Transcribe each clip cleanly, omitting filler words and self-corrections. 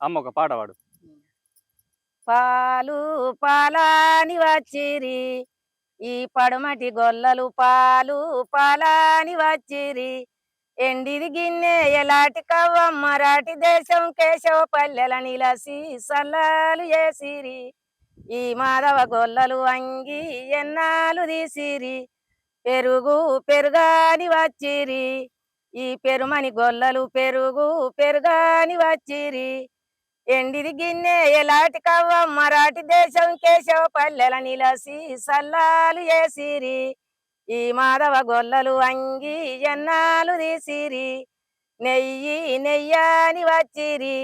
అమ్మ ఒక పాట పాడు. పాలు పాలాని వచ్చిరి ఈ పడమటి గొల్లలు పాలు పాలాని వచ్చిరి ఎండిది గిన్నె ఎలాటి కవ్వమ్మ రాటి దేశం కేశవ పల్లెల నిలసి సల్లాలు చేసిరి ఈ మాధవ గొల్లలు అంగి ఎన్నాలు తీసిరి పెరుగు పెరుగాని వచ్చిరి ఈ పెరుమని గొల్లలు పెరుగు పెరుగాని వచ్చిరి ఎండిది గిన్నె ఎలాటి కవ్వమ్మ రాటి దేశం కేశవ పల్లెల నిలసి సల్లాలు చేసిరి ఈ మాధవ గొల్లలు అంగి ఎన్నాలు తీసిరి నెయ్యి నెయ్యాని వచ్చిరి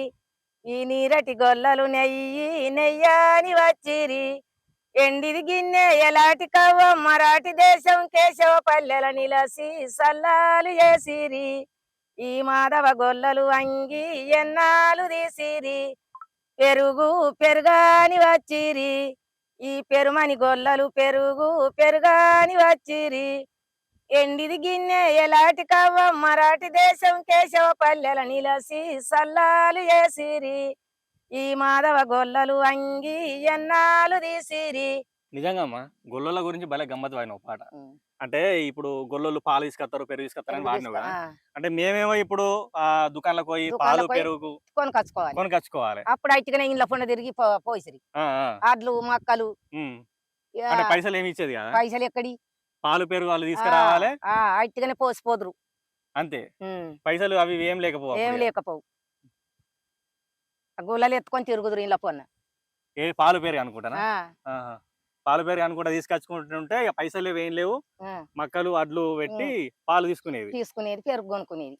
ఈ నీరటి గొల్లలు నెయ్యి నెయ్యాని వచ్చిరి ఎండిది గిన్నె ఎలాటి కవ్వమ్మ రాటి దేశం కేశవ పల్లెల నిలసి సల్లాలు చేసిరి ఈ మాధవ గొల్లలు అంగి ఎన్నాలు తీసిరి పెరుగు పెరుగాని వచ్చిరి ఈ పెరుమని గొల్లలు పెరుగు పెరుగాని వచ్చిరి ఎండిది గిన్నె ఎలాటి కవ్వమ్మ రాటి దేశం కేశవ పల్లెల నిలసి సల్లాలు చేసిరి ఈ మాధవ గొల్లలు అంగి ఎన్నాలు తీసిరి. నిజంగా అమ్మా గొల్లల గురించి భలే గమ్మత్ వాడినావు పాట. అంటే ఇప్పుడు గొల్లలు పాలు తీసుకొస్తారు, పెరుగు తీసుకొస్తారు అని వాడినావు కదా. అంటే మేమేమో ఇప్పుడు దుకాణాలకు పోయి పాలు పెరుగు కొనుకొచ్చుకోవాలి. అప్పుడు అట్టిగానే ఇంట్లో పొండ తిరిగి పోసిరి అడ్లు మక్కలు. అంటే పైసలు ఏమి ఇచ్చేది కదా. పైసలు ఎక్కడి పాలు పెరుగు వాళ్ళు తీసుకురావాలి, అట్టిగానే పోసిపోదురు అంతే. పైసలు అవి ఏం లేకపోవు గుళ్ళలు ఎత్తుకొని తిరుగుదురు ఇంట్లో పొన్న. ఏ పాలు పెరుగు అనుకుంటానా? పాలు పెరుగు అనుకుంటా తీసుకొచ్చుకుంటుంటే పైసలు ఏం లేవు, మక్కలు అడ్లు పెట్టి పాలు తీసుకునేది పెరుగు కొనుక్కునేది.